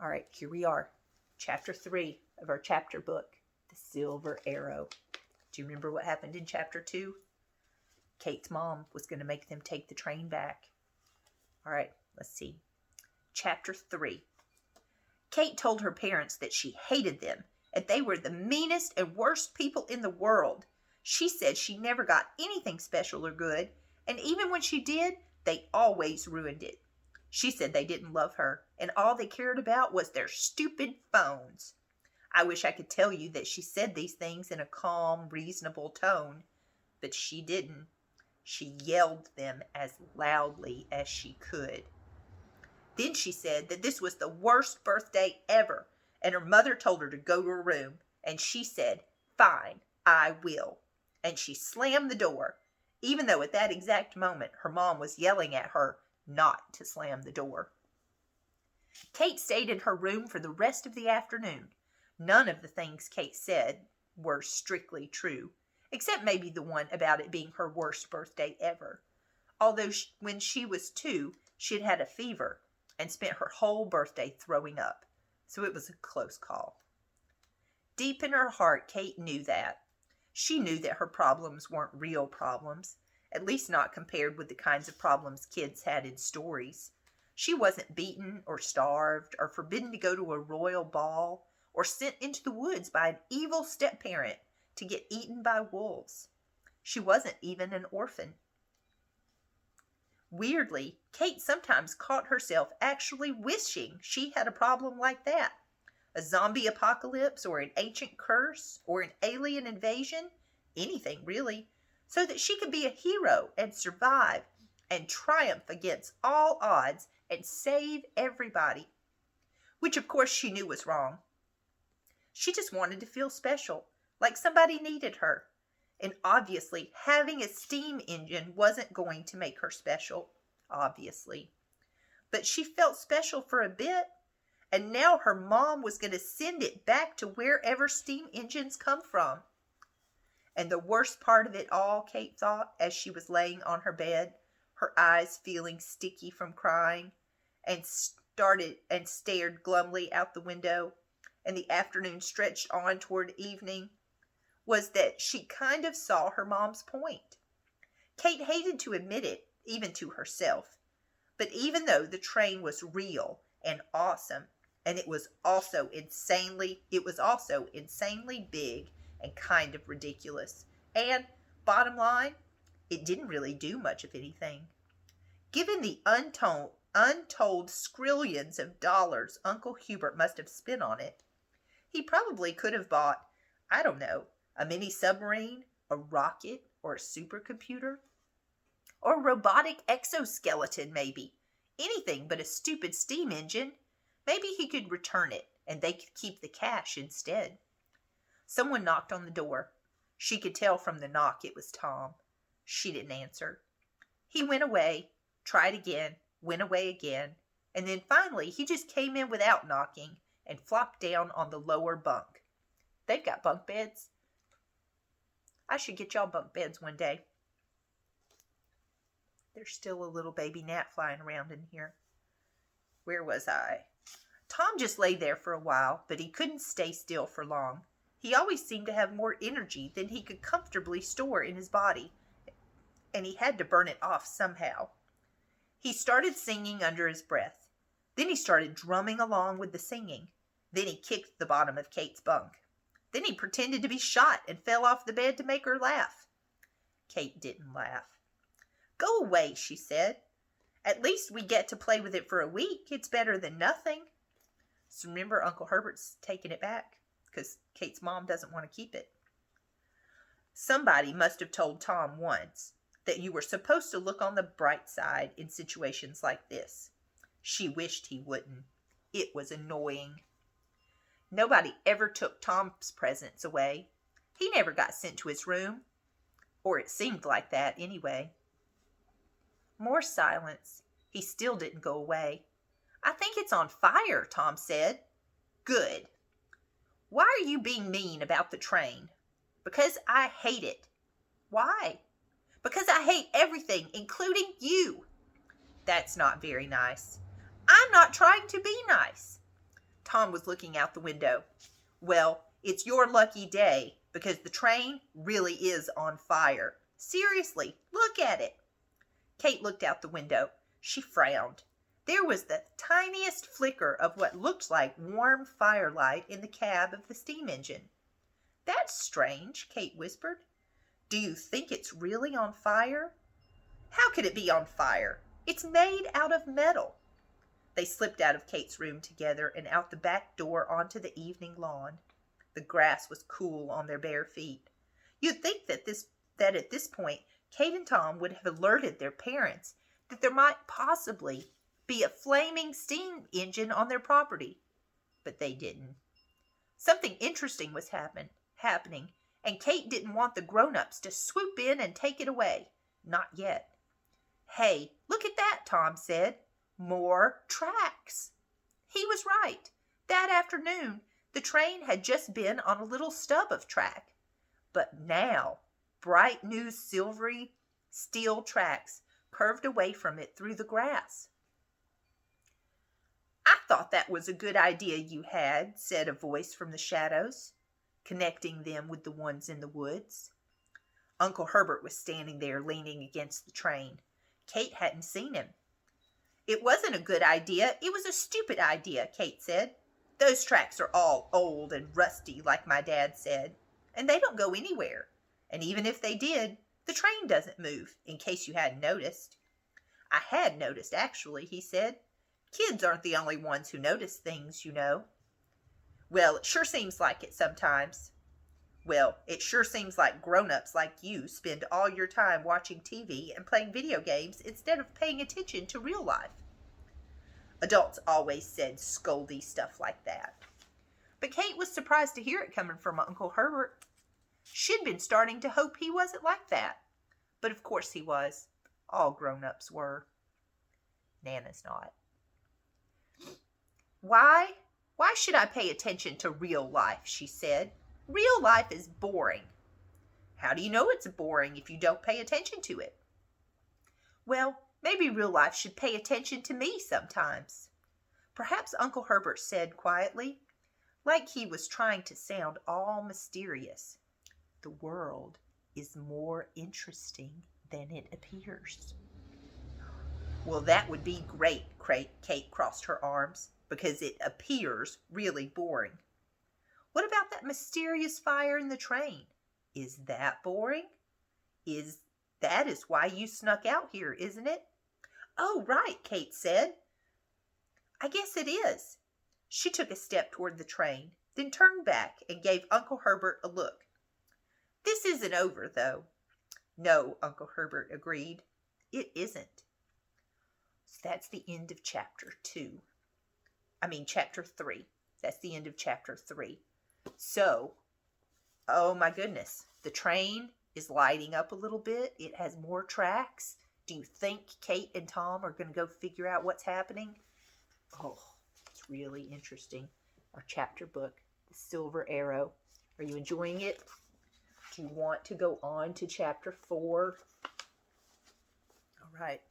All right, here we are. Chapter 3 of our chapter book, The Silver Arrow. Do you remember what happened in chapter 2? Kate's mom was going to make them take the train back. All right, let's see. Chapter 3. Kate told her parents that she hated them and they were the meanest and worst people in the world. She said she never got anything special or good, and even when she did, they always ruined it. She said they didn't love her, and all they cared about was their stupid phones. I wish I could tell you that she said these things in a calm, reasonable tone, but she didn't. She yelled them as loudly as she could. Then she said that this was the worst birthday ever, and her mother told her to go to her room, and she said, "Fine, I will." And she slammed the door, even though at that exact moment her mom was yelling at her not to slam the door. Kate stayed in her room for the rest of the afternoon. None of the things Kate said were strictly true, except maybe the one about it being her worst birthday ever. Although when she was 2, she had had a fever and spent her whole birthday throwing up, so it was a close call. Deep in her heart, Kate knew that. She knew that her problems weren't real problems, at least not compared with the kinds of problems kids had in stories. She wasn't beaten or starved or forbidden to go to a royal ball or sent into the woods by an evil step-parent to get eaten by wolves. She wasn't even an orphan. Weirdly, Kate sometimes caught herself actually wishing she had a problem like that. A zombie apocalypse or an ancient curse or an alien invasion, anything really, so that she could be a hero and survive and triumph against all odds and save everybody. Which of course she knew was wrong. She just wanted to feel special, like somebody needed her. And obviously, having a steam engine wasn't going to make her special, obviously. But she felt special for a bit, and now her mom was going to send it back to wherever steam engines come from. And the worst part of it all, Kate thought, as she was laying on her bed, her eyes feeling sticky from crying, and stared glumly out the window, and the afternoon stretched on toward evening, was that she kind of saw her mom's point. Kate hated to admit it, even to herself. But even though the train was real and awesome, and it was also insanely big and kind of ridiculous, and, bottom line, it didn't really do much of anything. Given the untold skrillions of dollars Uncle Hubert must have spent on it, he probably could have bought, I don't know, a mini submarine, a rocket, or a supercomputer, or a robotic exoskeleton maybe. Anything but a stupid steam engine. Maybe he could return it, and they could keep the cash instead. Someone knocked on the door. She could tell from the knock it was Tom. She didn't answer. He went away, tried again, went away again, and then finally he just came in without knocking and flopped down on the lower bunk. They've got bunk beds. I should get y'all bunk beds one day. There's still a little baby gnat flying around in here. Where was I? Tom just lay there for a while, but he couldn't stay still for long. He always seemed to have more energy than he could comfortably store in his body, and he had to burn it off somehow. He started singing under his breath. Then he started drumming along with the singing. Then he kicked the bottom of Kate's bunk. Then he pretended to be shot and fell off the bed to make her laugh. Kate didn't laugh. "Go away," she said. "At least we get to play with it for a week. It's better than nothing." So remember, Uncle Herbert's taking it back because Kate's mom doesn't want to keep it. Somebody must have told Tom once that you were supposed to look on the bright side in situations like this. She wished he wouldn't. It was annoying. Nobody ever took Tom's presents away. He never got sent to his room. Or it seemed like that anyway. More silence. He still didn't go away. "I think it's on fire," Tom said. "Good. Why are you being mean about the train?" "Because I hate it." "Why?" "Because I hate everything, including you." "That's not very nice." "I'm not trying to be nice." Tom was looking out the window. Well, it's your lucky day, because the train really is on fire. Seriously, look at it. Kate looked out the window. She frowned. There was the tiniest flicker of what looked like warm firelight in the cab of the steam engine. That's strange, Kate whispered. Do you think it's really on fire? How could it be on fire? It's made out of metal. They slipped out of Kate's room together and out the back door onto the evening lawn. The grass was cool on their bare feet. You'd think that at this point Kate and Tom would have alerted their parents that there might possibly be a flaming steam engine on their property, but they didn't. Something interesting was happening, and Kate didn't want the grown-ups to swoop in and take it away. Not yet. Hey, look at that, Tom said. More tracks. He was right. That afternoon, the train had just been on a little stub of track. But now, bright new silvery steel tracks curved away from it through the grass. I thought that was a good idea you had, said a voice from the shadows, connecting them with the ones in the woods. Uncle Herbert was standing there leaning against the train. Kate hadn't seen him. It wasn't a good idea. It was a stupid idea, Kate said. Those tracks are all old and rusty, like my dad said, and they don't go anywhere. And even if they did, the train doesn't move, in case you hadn't noticed. I had noticed, actually, he said. Kids aren't the only ones who notice things, you know. Well, it sure seems like it sometimes. Well, it sure seems like grown-ups like you spend all your time watching TV and playing video games instead of paying attention to real life. Adults always said scoldy stuff like that. But Kate was surprised to hear it coming from Uncle Herbert. She'd been starting to hope he wasn't like that. But of course he was. All grown-ups were. Nana's not. Why should I pay attention to real life, she said. Real life is boring. How do you know it's boring if you don't pay attention to it? Well, maybe real life should pay attention to me sometimes. Perhaps Uncle Herbert said quietly, like he was trying to sound all mysterious. The world is more interesting than it appears. Well, that would be great, Kate crossed her arms, because it appears really boring. What about that mysterious fire in the train? Is that boring? That is why you snuck out here, isn't it? Oh, right, Kate said. I guess it is. She took a step toward the train, then turned back and gave Uncle Herbert a look. This isn't over, though. No, Uncle Herbert agreed. It isn't. So that's the end of chapter 3. That's the end of chapter 3. So, oh my goodness, the train is lighting up a little bit. It has more tracks. Do you think Kate and Tom are going to go figure out what's happening? Oh, it's really interesting. Our chapter book, The Silver Arrow. Are you enjoying it? Do you want to go on to chapter 4? All right.